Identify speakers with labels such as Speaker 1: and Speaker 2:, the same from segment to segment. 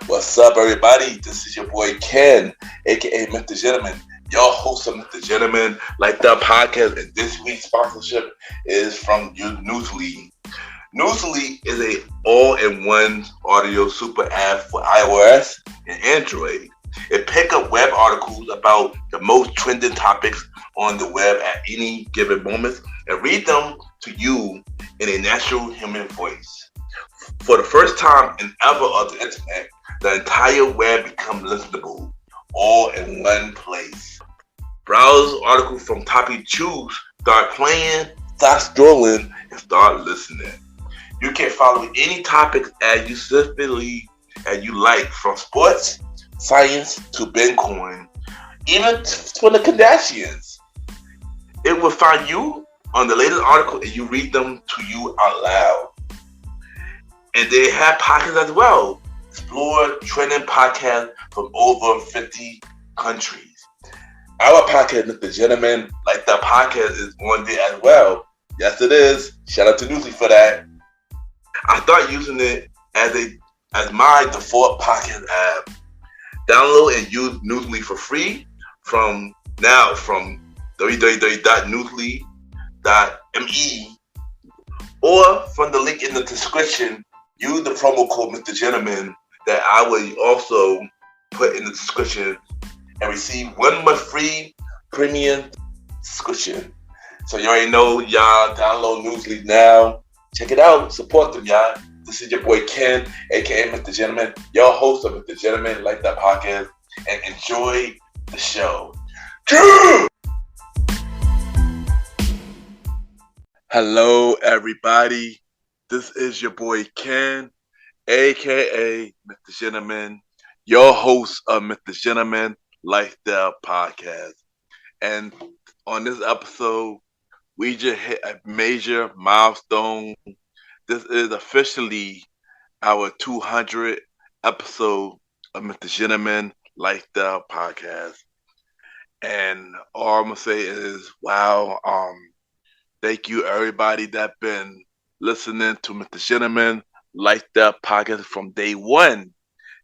Speaker 1: What's up, everybody? This is your boy Ken, aka MrGentleman, your host of MrGentleman, like that podcast. And this week's sponsorship is from Newsly. Newsly is a all-in-one audio super app for iOS and Android. It picks up web articles about the most trending topics on the web at any given moment and read them to you in a natural human voice. For the first time in ever of the internet, the entire web becomes listenable, all in one place. Browse articles from topic choose, start playing, start scrolling, and start listening. You can follow any topics as you specifically as you like, from sports, science to Bitcoin, even for the Kardashians. It will find you on the latest article and you read them to you out loud. And they have podcasts as well. Explore trending podcasts from over 50 countries. Our podcast, MrGentleman, like that podcast, is on there as well. Yes, it is. Shout out to Newsly for that. I started using it as my default podcast app. Download and use Newsly for free from www.newsly.me or from the link in the description. Use the promo code MrGentleman that I will also put in the description and receive 1 month free premium subscription. So you already know, y'all, download Newsly now. Check it out. Support them, y'all. This is your boy Ken, aka MrGentleman, your host of MrGentleman, like that podcast, and enjoy the show. Hello, everybody. This is your boy Ken, aka MrGentleman, your host of MrGentleman Lifestyle Podcast. And on this episode, we just hit a major milestone. This is officially our 200th episode of MrGentleman Lifestyle Podcast. And all I'm gonna say is, wow, thank you everybody that been listening to MrGentleman Lifestyle Podcast from day one,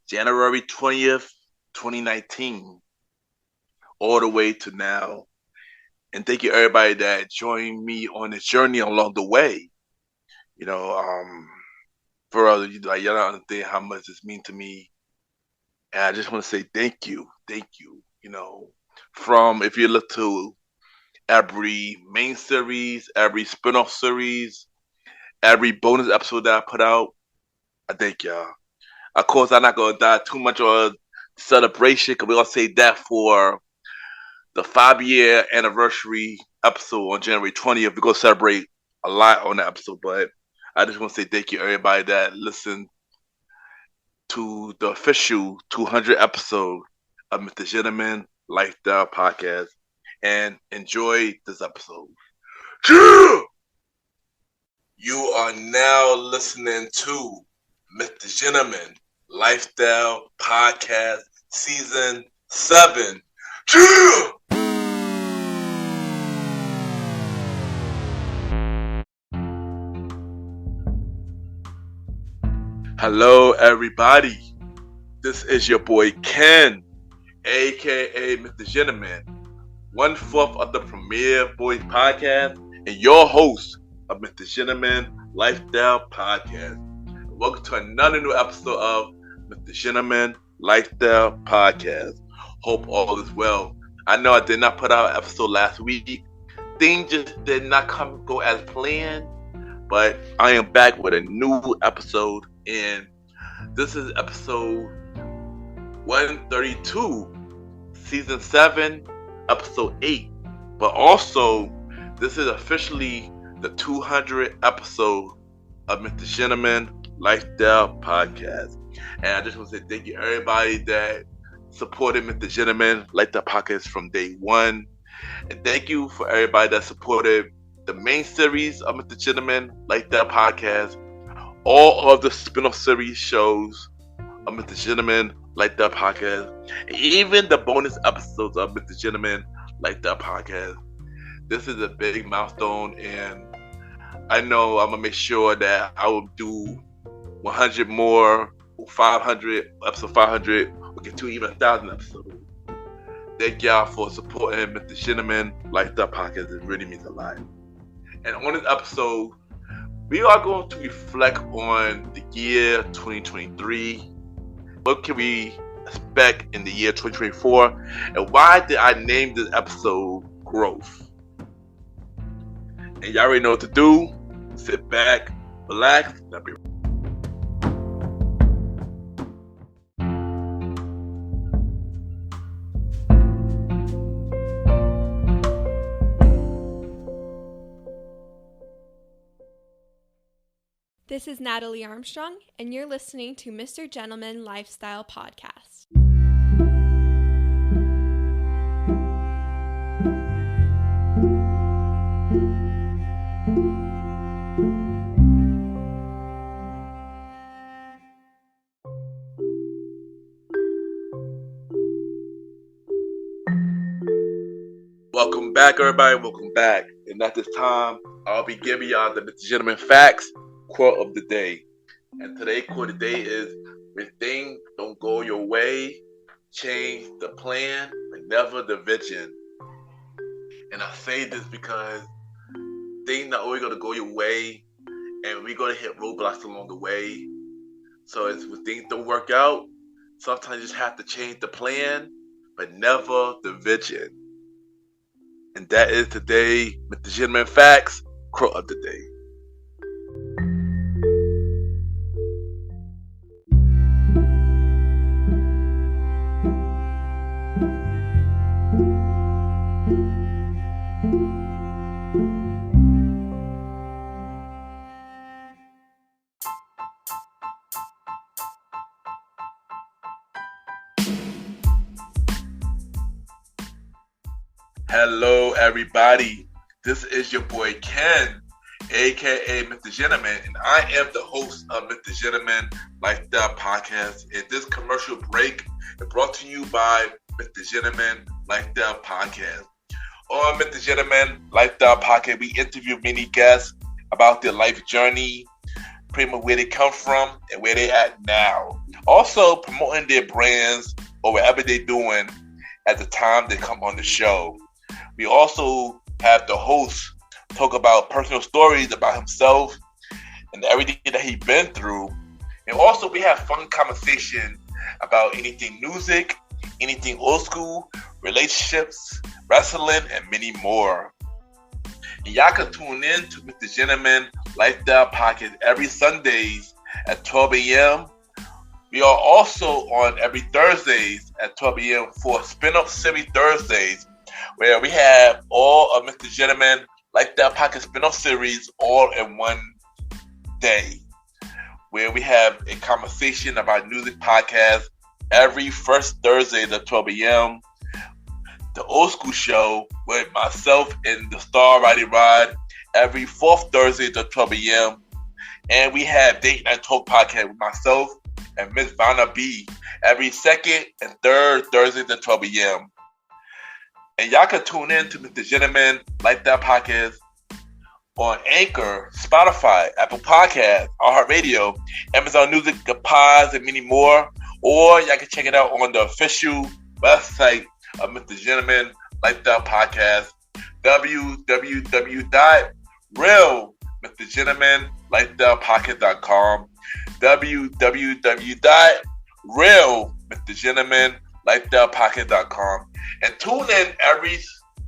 Speaker 1: January 20th, 2019, all the way to now. And thank you everybody that joined me on this journey along the way. You know, for other, y'all don't understand how much this means to me. And I just want to say thank you. You know, from, if you look to every main series, every spin-off series, every bonus episode that I put out, I thank y'all. Of course, I'm not going to dive too much on celebration because we're going to save that for the 5-year anniversary episode on January 20th. We're going to celebrate a lot on that episode, but I just want to say thank you everybody that listened to the official 200 episode of MrGentleman Lifestyle Podcast and enjoy this episode. You are now listening to MrGentleman Lifestyle Podcast Season 7. Hello, everybody. This is your boy Ken, aka MrGentleman, 1/4 of the Premier Boys Podcast, and your host of MrGentleman Lifestyle Podcast. Welcome to another new episode of MrGentleman Lifestyle Podcast. Hope all is well. I know I did not put out an episode last week. Things just did not go as planned, but I am back with a new episode, and this is episode 132, season 7, episode 8. But also, this is officially the 200th episode of MrGentleman Lifestyle Podcast. And I just want to say thank you everybody that supported MrGentleman Lifestyle Podcast from day one. And thank you for everybody that supported the main series of MrGentleman Lifestyle Podcast, all of the spin-off series shows of MrGentleman Lifestyle Podcast, and even the bonus episodes of MrGentleman Lifestyle Podcast. This is a big milestone, and I know I'm gonna make sure that I will do 100 more 500, episode 500, we'll get to even 1,000 episodes. Thank y'all for supporting MrGentleman Lifestyle Podcast. It really means a lot. And on this episode, we are going to reflect on the year 2023. What can we expect in the year 2024? And why did I name this episode Growth? And y'all already know what to do. Sit back, relax, and I'll be right back.
Speaker 2: This is Natalie Armstrong, and you're listening to MrGentleman Lifestyle Podcast.
Speaker 1: Welcome back, everybody. Welcome back. And at this time, I'll be giving y'all the MrGentleman Facts quote of the day. And today's quote of the day is, when things don't go your way, change the plan, but never the vision. And I say this because things not always going to go your way, and we're going to hit roadblocks along the way. So it's when things don't work out, sometimes you just have to change the plan, but never the vision. And that is today, MrGentleman Facts quote of the day. Hello, everybody. This is your boy Ken, aka MrGentleman, and I am the host of MrGentleman Lifestyle Podcast. And this commercial break is brought to you by MrGentleman Lifestyle Podcast. On MrGentleman Lifestyle Podcast, we interview many guests about their life journey, pretty much where they come from and where they at now. Also promoting their brands or whatever they're doing at the time they come on the show. We also have the host talk about personal stories about himself and everything that he's been through. And also we have fun conversation about anything music, anything old school, relationships, wrestling, and many more. And y'all can tune in to MrGentleman Lifestyle Podcast every Sundays at 12 a.m. We are also on every Thursdays at 12 a.m. for Spin-Up Series Thursdays, where we have all of MrGentleman Lifestyle Podcast spin-off series all in one day, where we have a conversation about music podcast every first Thursday at 12 a.m. The Old School Show with myself and the Star Riding Rod every fourth Thursday at 12 a.m. And we have Date Night Talk Podcast with myself and Miss Vanna B every second and third Thursday at 12 a.m. And y'all can tune in to MrGentleman Lifestyle Podcast on Anchor, Spotify, Apple Podcasts, iHeartRadio, Amazon Music, the Pods, and many more. Or y'all can check it out on the official website of MrGentleman Lifestyle Podcast, www.realmrgentlemanlifestylepodcast.com, www.realmrgentlemanlifestylepodcast.com. And tune in every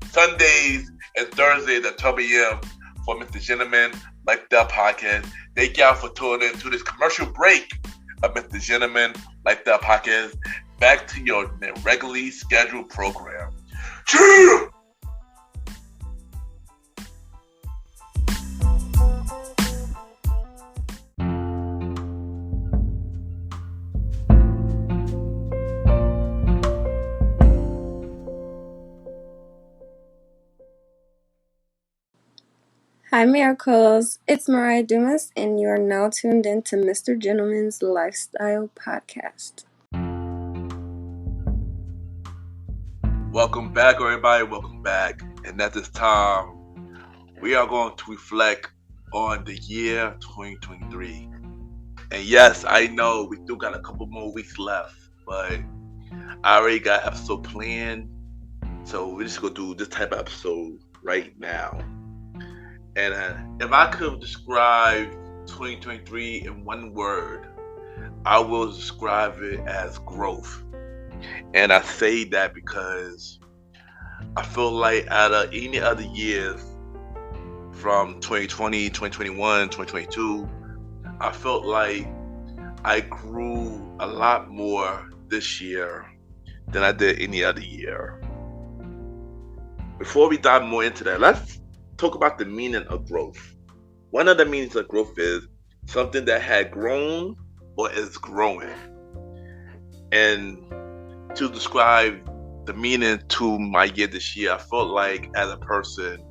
Speaker 1: Sundays and Thursdays at 12 a.m. for MrGentleman Lifestyle Podcast. Thank y'all for tuning in to this commercial break of MrGentleman Lifestyle Podcast. Back to your regularly scheduled program. Cheer!
Speaker 3: Hi Miracles, it's Mariah Dumas and you are now tuned in to MrGentleman's Lifestyle Podcast.
Speaker 1: Welcome back, everybody. Welcome back. And at this time, we are going to reflect on the year 2023. And yes, I know we still got a couple more weeks left, but I already got episode planned. So we're just gonna do this type of episode right now. And if I could describe 2023 in one word, I will describe it as growth. And I say that because I feel like out of any other years from 2020, 2021, 2022, I felt like I grew a lot more this year than I did any other year. Before we dive more into that, let's talk about the meaning of growth. One of the meanings of growth is something that had grown or is growing. And to describe the meaning to my year this year, I felt like as a person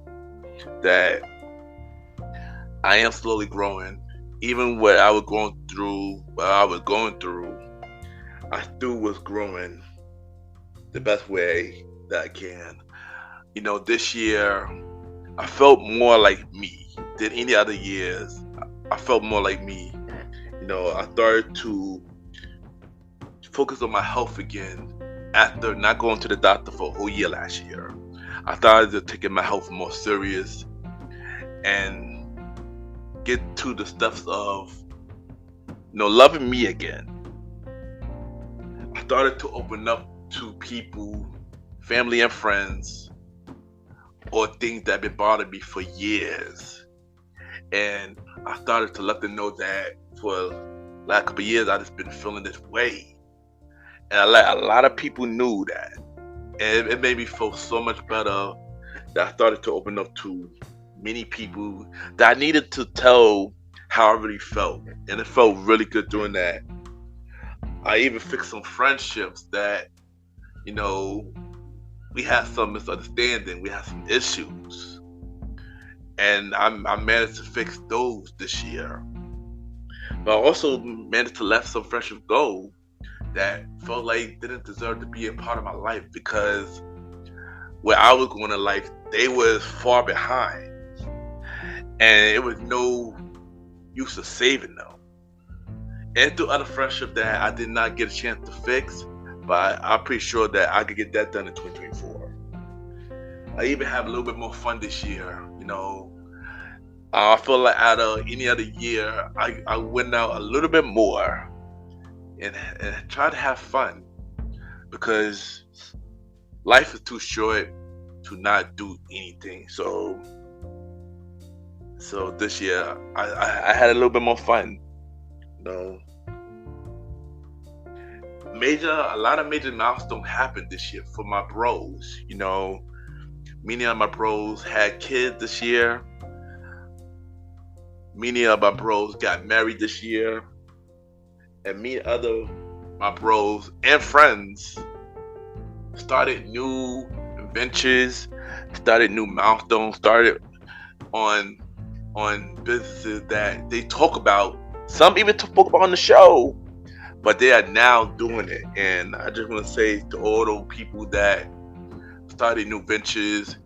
Speaker 1: that I am slowly growing. Even what I was going through, I still was growing the best way that I can. This year I felt more like me than any other years. I felt more like me. I started to focus on my health again after not going to the doctor for a whole year last year. I started to taking my health more serious and get to the steps of loving me again. I started to open up to people, family and friends, or things that have been bothering me for years. And I started to let them know that for the last couple of years I just been feeling this way. And a lot of people knew that. And it made me feel so much better that I started to open up to many people that I needed to tell how I really felt. And it felt really good doing that. I even fixed some friendships that, we had some misunderstanding, we had some issues. And I managed to fix those this year. But I also managed to let some friendships go that felt like didn't deserve to be a part of my life because where I was going in life, they was far behind. And it was no use of saving them. And through other friendship that I did not get a chance to fix, but I'm pretty sure that I could get that done in 2024. I even have a little bit more fun this year. I feel like out of any other year, I went out a little bit more and try to have fun because life is too short to not do anything. So this year I had a little bit more fun. A lot of major milestones happened this year for my bros. Many of my bros had kids this year. Many of my bros got married this year. And my bros and friends started new adventures, started new milestones, started on businesses that they talk about. Some even spoke about on the show, but they are now doing it. And I just want to say to all those people that started new ventures,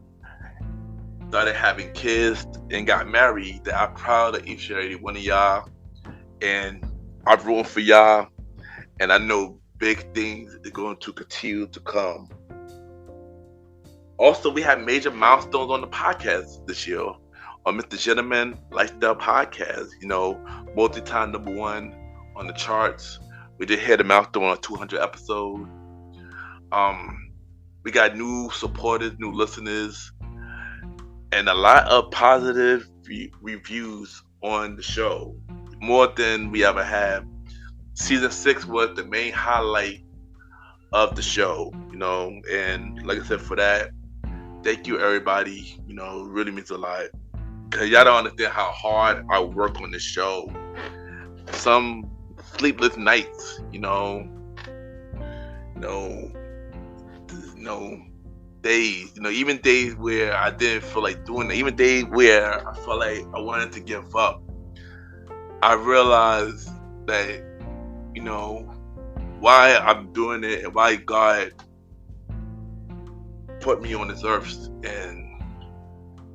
Speaker 1: started having kids, and got married, that I'm proud of each and every one of y'all. And I'm rooting for y'all. And I know big things are going to continue to come. Also, we had major milestones on the podcast this year. On MrGentleman Lifestyle Podcast, multi-time #1 on the charts. We did hit a milestone on 200 episodes. We got new supporters, new listeners, and a lot of positive reviews on the show. More than we ever had. Season 6 was the main highlight of the show, and like I said, for that, thank you everybody. It really means a lot. Cause y'all don't understand how hard I work on this show. Some sleepless nights, days, even days where I didn't feel like doing it, even days where I felt like I wanted to give up. I realized that, why I'm doing it and why God put me on this earth, and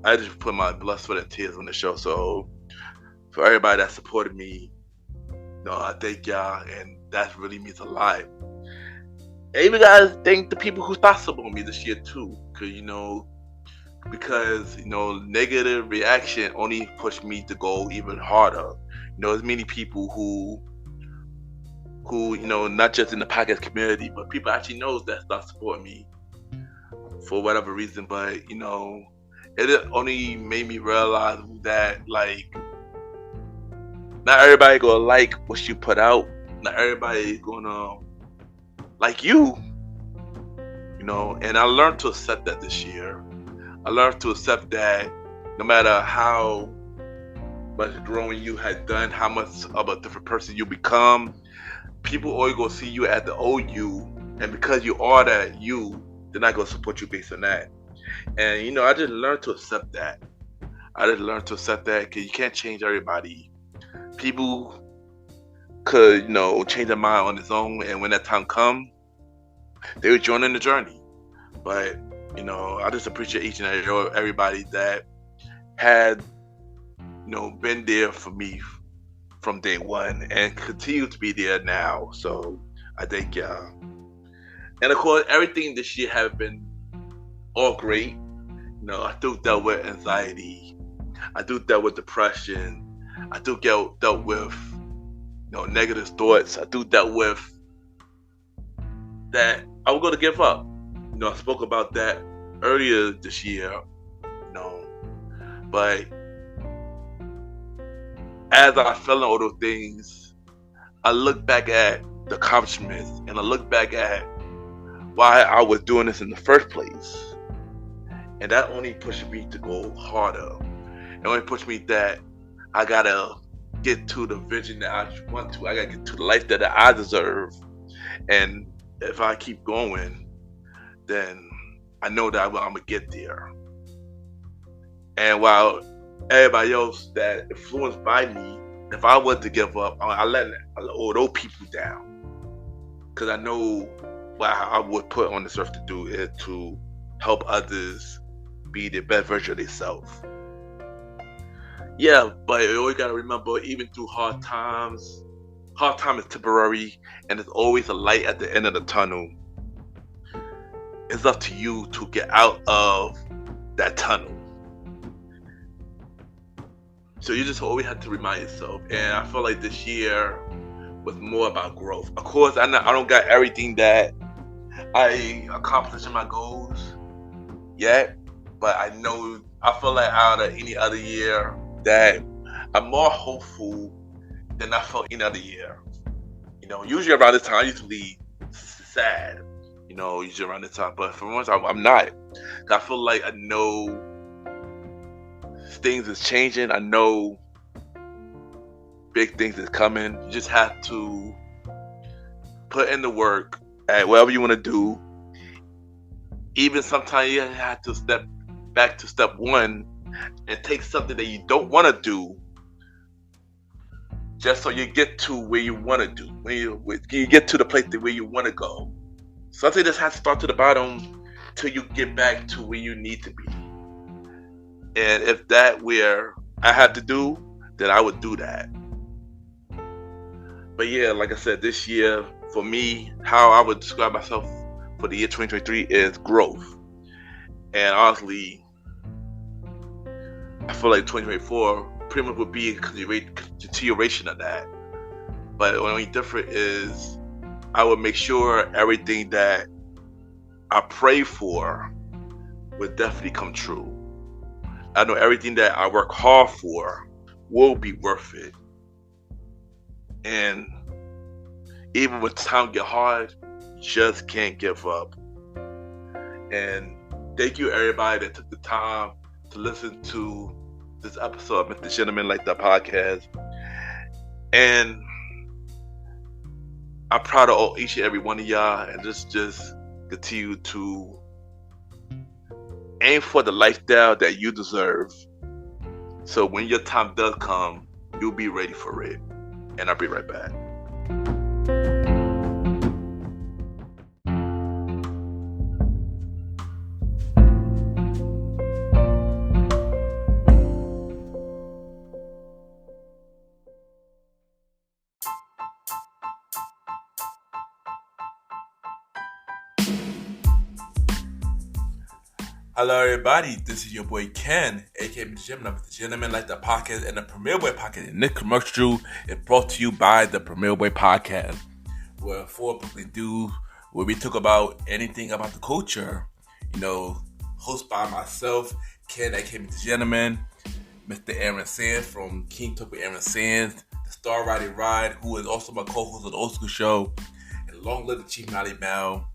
Speaker 1: I just put my blood, sweat, and tears on the show. So for everybody that supported me, I thank y'all, and that really means a lot. And even guys, thank the people who thought about me this year too, because negative reaction only pushed me to go even harder. There's many people who not just in the podcast community, but people actually knows that start supporting me for whatever reason. But it only made me realize that not everybody gonna like what you put out. Not everybody gonna like you. And I learned to accept that this year. I learned to accept that no matter how much growing you had done, how much of a different person you become, people always gonna see you as the old you, and because you are that you, they're not gonna support you based on that. And I just learned to accept that. Because you can't change everybody. People could change their mind on its own, and when that time comes, they would join in the journey. But I just appreciate each and everybody that had been there for me from day one and continue to be there now. So I thank y'all. And of course, everything this year have been all great. I do dealt with anxiety. I do dealt with depression. I do dealt with negative thoughts. I do dealt with that I was going to give up. I spoke about that earlier this year. But as I fell in all those things, I look back at the accomplishments and I look back at why I was doing this in the first place. And that only pushed me to go harder. It only pushed me that I gotta get to the vision that I want to. I gotta get to the life that I deserve. And if I keep going, then I know that I'm gonna get there. And while everybody else that influenced by me, if I was to give up, I let all those people down. Because I know what I would put on this earth to do is to help others be the best version of themselves. Yeah, but you always gotta remember, even through hard time is temporary, and there's always a light at the end of the tunnel. It's up to you to get out of that tunnel. So you just always have to remind yourself. And I feel like this year was more about growth. Of course, I don't got everything that I accomplished in my goals yet, but I feel like out of any other year that I'm more hopeful than I felt any other year. Usually around this time I usually sad. Usually around this time, but for once I'm not. I feel like I know things is changing. I know big things is coming. You just have to put in the work at whatever you want to do. Even sometimes you have to step back to step one and take something that you don't want to do, just so you get to where you want to do. When you get to the place where you want to go. Something just has to start to the bottom till you get back to where you need to be. And if that where I have to do, then I would do that. But yeah, like I said, this year for me, how I would describe myself for the year 2023 is growth. And honestly, I feel like 2024 pretty much would be a continuation of that. But the only difference is I would make sure everything that I pray for would definitely come true. I know everything that I work hard for will be worth it. And even when time get hard, you just can't give up. And thank you everybody that took the time to listen to this episode of MrGentleman Like That podcast. And I'm proud of each and every one of y'all, and just continue to aim for the lifestyle that you deserve. So when your time does come, you'll be ready for it. And I'll be right back. Hello, everybody. This is your boy Ken, aka MrGentleman, like the podcast and the Premier Boy podcast. And this commercial is brought to you by the Premier Boy podcast, where four publicly do where we talk about anything about the culture. Hosted by myself, Ken, aka MrGentleman, Mr. Aaron Sands from King Talk with Aaron Sands, the Star Riding Ride, who is also my co-host of the Old School Show, and Long Live the Chief Molly Bell.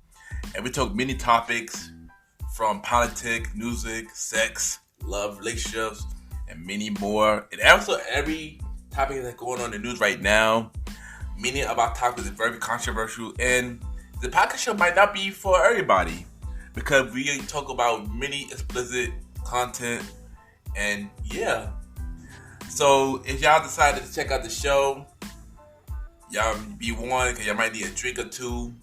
Speaker 1: And we talk many topics from politics, music, sex, love, relationships, and many more. And also every topic that's going on in the news right now. Many of our topics is very controversial, and the podcast show might not be for everybody because we talk about many explicit content. And yeah, so if y'all decided to check out the show, y'all be warned because y'all might need a drink or two.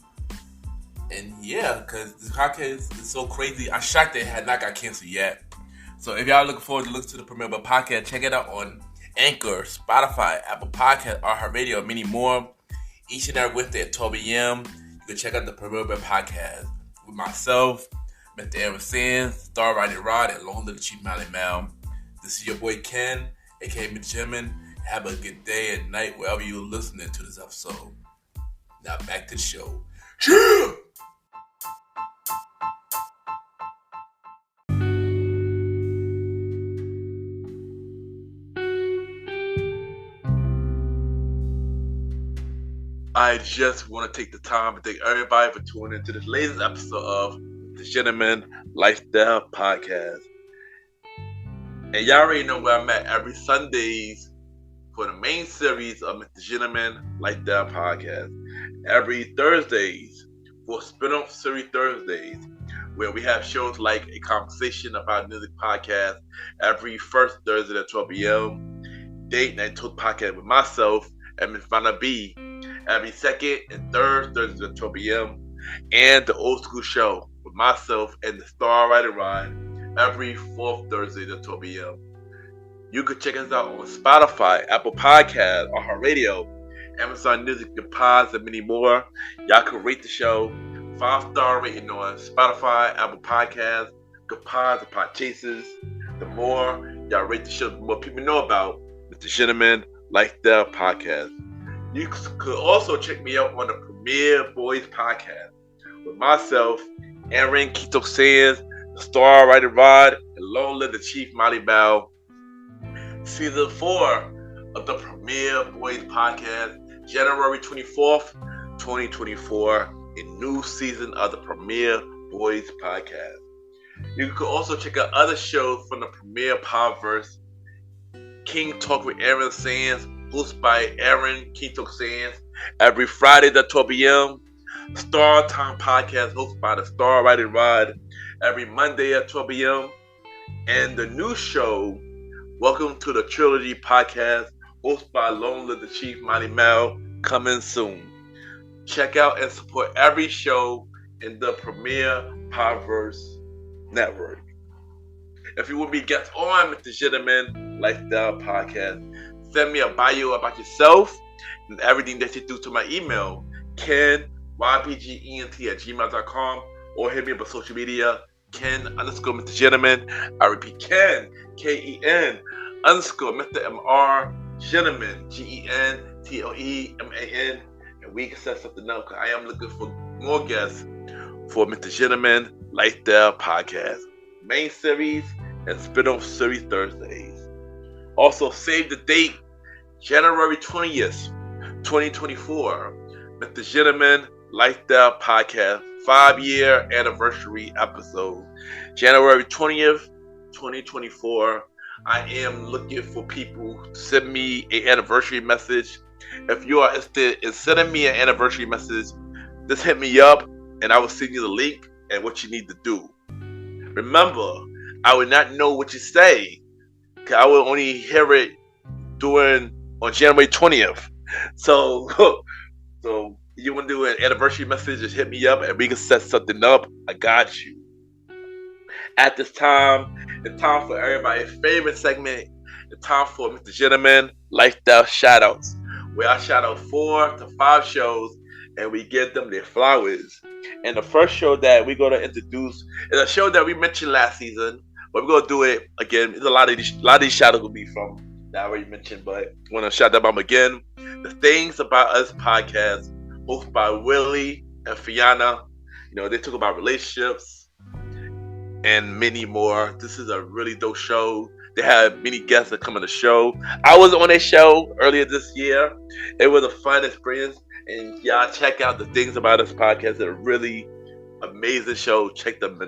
Speaker 1: And yeah, because this podcast is so crazy. I'm shocked that it had not got canceled yet. So if y'all looking forward to listen to the Premier Boy podcast, check it out on Anchor, Spotify, Apple Podcasts, iHeartRadio, and many more. Each and every Wednesday at 12 a.m. You can check out the Premier Boy podcast with myself, Mr. Aaron Sands, Star Riding Rod, and Long Live the Chief Molly Mal. This is your boy Ken, aka MrGentleman. Have a good day and night wherever you're listening to this episode. Now back to the show. Yeah! I just want to take the time to thank everybody for tuning into this latest episode of the Gentleman Lifestyle Podcast. And y'all already know where I'm at every Sundays for the main series of the Gentleman Lifestyle Podcast. Every Thursdays for spin-off series Thursdays, where we have shows like a conversation about music podcast every first Thursday at 12 p.m. Date Night Talk podcast with myself and Miss Vanna B. Every second and third Thursday at 12 p.m. and the Old School Show with myself and the Star Riding Ride every fourth Thursday at 12 p.m. You can check us out on Spotify, Apple Podcasts, iHeartRadio, Amazon Music, and Pods, and many more. Y'all can rate the show 5-star rating on Spotify, Apple Podcasts, Good Pods, and Podchasers. The more y'all rate the show, the more people know about Mr. Gentleman Lifestyle Podcast. You could also check me out on the Premier Boys podcast with myself, Aaron Keto Sands, the Star Riding Rod, and Long Live the Chief Molly Bell. Season 4 of the Premier Boys podcast, January 24th, 2024, a new season of the Premier Boys podcast. You could also check out other shows from the Premier Podverse, King Talk with Aaron Sands, hosted by Aaron Keto Sands, every Friday at 12 p.m. Star Time Podcast, hosted by the Star Riding Rod, every Monday at 12 p.m. And the new show, Welcome to the Trilogy Podcast, hosted by Long Live the Chief Molly Mal, coming soon. Check out and support every show in the Premier Podverse Network. If you want to be guests on Mr. Gentleman Lifestyle Podcast, send me a bio about yourself and everything that you do to my email, KenYPGENT@gmail.com, or hit me up on social media, Ken_Mr. Gentleman. I repeat, Ken, KEN _Mr. MR Gentleman, GENTLEMAN, and we can set something up because I am looking for more guests for Mr. Gentleman Lifestyle Podcast, main series and spin-off series Thursdays. Also, save the date, January 20th, 2024, Mr. Gentleman Lifestyle Podcast 5-year anniversary episode. January 20th, 2024. I am looking for people to send me an anniversary message. If you are interested in sending me an anniversary message, just hit me up and I will send you the link and what you need to do. Remember, I will not know what you say. I will only hear it on January 20th. So you want to do an anniversary message, just hit me up and we can set something up. I got you. At this time, it's time for everybody's favorite segment. It's time for Mr. Gentleman Lifestyle Shoutouts, where I shout out 4 to 5 shows and we give them their flowers. And the first show that we're going to introduce is a show that we mentioned last season, but we're going to do it again. There's a lot of these shout outs will be from that I already mentioned, but I want to shout them out again. The Things About Us podcast, hosted by Willie and Fiona. They talk about relationships and many more. This is a really dope show. They have many guests that come on the show. I was on a show earlier this year. It was a fun experience. And y'all check out the Things About Us podcast. It's a really amazing show. Check them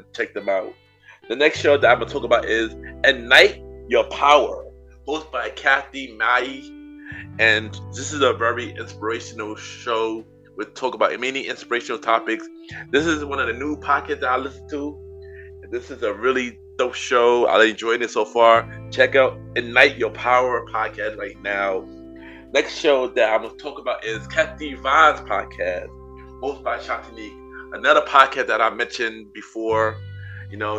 Speaker 1: out. The next show that I'm gonna talk about is Ignite Your Power, hosted by Kathy Mai. And this is a very inspirational show. We talk about many inspirational topics. This is one of the new podcasts that I listen to. This is a really dope show. I enjoyed it so far. Check out Ignite Your Power podcast right now. Next show that I'm going to talk about is Kathy Vaughn's podcast, hosted by Shantanique. Another podcast that I mentioned before.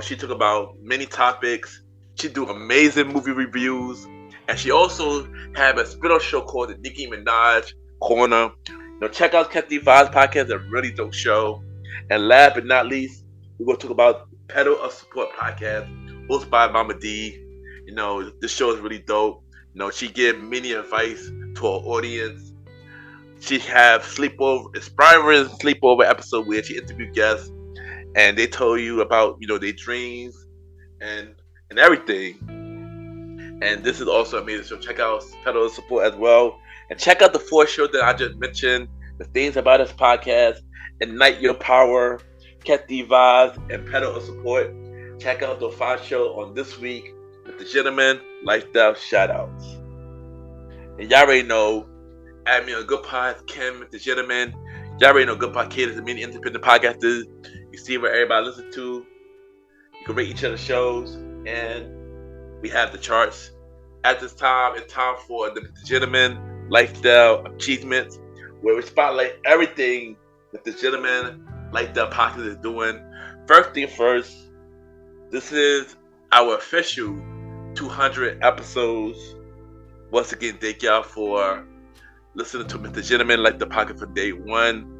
Speaker 1: She talk about many topics. She do amazing movie reviews. And she also have a spin-off show called the Nicki Minaj Corner. Check out Kathy Vaughn's podcast. It's a really dope show. And last but not least, we're going to talk about Pedal of Support podcast, hosted by Mama D. This show is really dope. She give many advice to our audience. She have inspiring sleepover episode where she interviewed guests and they tell you about their dreams and everything. And this is also amazing. So check out Pedal of Support as well, and check out the 4 show that I just mentioned: The Things About Us podcast, Ignite Your Power, Kathy Vaz, and Pedal of Support. Check out the 5 show on this week with the Gentleman Lifestyle Shoutouts. And y'all already know, add me on Good Pod, Kim, the Gentleman. Y'all already know Good Pod caters to many independent podcasters. You see what everybody listens to. You can rate each other's shows, and we have the charts. At this time, it's time for the Gentleman Lifestyle Achievements, where we spotlight everything that the Gentleman Lifestyle podcast is doing. First thing first, this is our official 200 episodes. Once again, thank y'all for listening to Mr. Gentleman Like the Pocket from day one.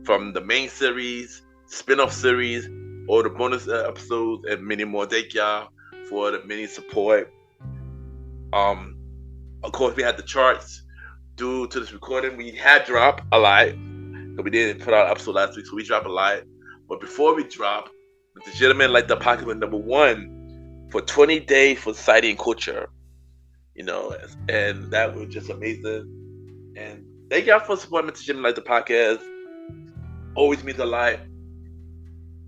Speaker 1: From the main series, spin-off series, or the bonus episodes, and many more. Thank y'all for the many support. Of course, we had the charts due to this recording. We had dropped a lot, but we didn't put out an episode last week, so we dropped a lot. But before we drop, Mr. Gentleman Like the Pocket was number 1 for 20 days for society and culture. And that was just amazing. And thank y'all for supporting Mr. Gentleman Like the Podcast. Always means a lot.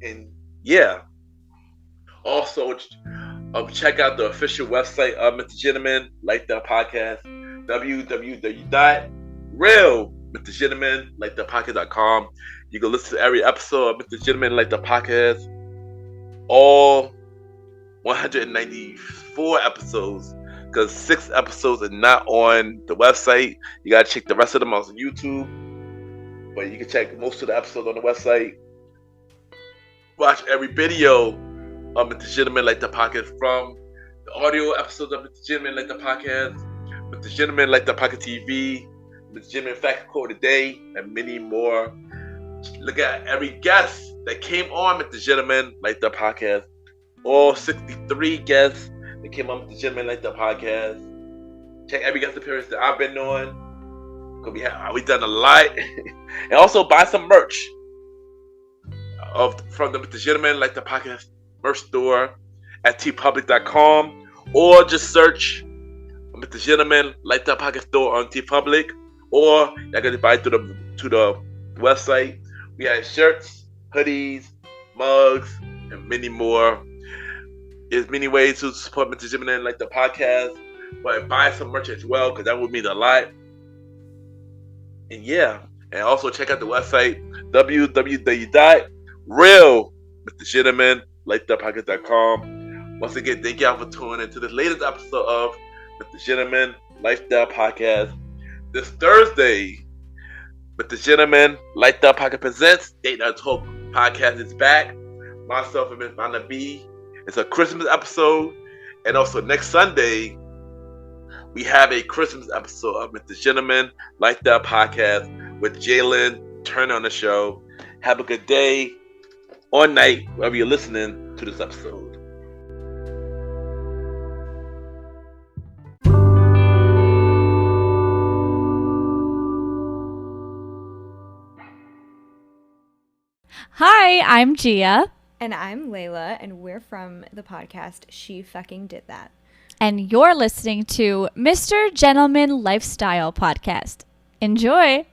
Speaker 1: And yeah. Also, check out the official website of Mr. Gentleman Like the Podcast, www.realmrgentlemanlikethepodcast.com. You can listen to every episode of Mr. Gentleman Like the Podcast, all 194 episodes, because 6 episodes are not on the website. You gotta check the rest of them out on YouTube, but you can check most of the episodes on the website. Watch every video of Mr. Gentleman Like the Podcast, from the audio episodes of Mr. Gentleman Like the Podcast, Mr. Gentleman Like the Podcast TV, Mr. Gentleman Fact Quote of the Day, and many more. Look at every guest that came on Mr. Gentleman Like the Podcast. All 63 guests that came on Mr. Gentleman Like the Podcast. Check every guest appearance that I've been on, because we done a lot. And also buy some merch from the Mr. Gentleman Like the Podcast merch store at tpublic.com, or just search Mr. Gentleman Like the Podcast store on tpublic, or y'all can buy to the website. We have shirts, hoodies, mugs, and many more. There's many ways to support Mr. Gentleman Like the Podcast, but buy some merch as well, because that would mean a lot. And yeah, and also check out the website www.realmrgentlemanlikethepodcast.com. Once again, thank y'all for tuning into this latest episode of Mr. Gentleman Lifestyle Podcast. This Thursday, Mr. Gentleman Lifestyle Podcast presents Date Night Talk Podcast is back. Myself and Miss Vanna B. It's a Christmas episode. And also next Sunday, we have a Christmas episode of Mr. Gentleman Lifestyle Podcast with Jalen Turner on the show. Have a good day or night, wherever you're listening to this episode.
Speaker 4: Hi, I'm Gia.
Speaker 5: And I'm Layla, and we're from the podcast She Fucking Did That.
Speaker 4: And you're listening to Mr. Gentleman Lifestyle Podcast. Enjoy!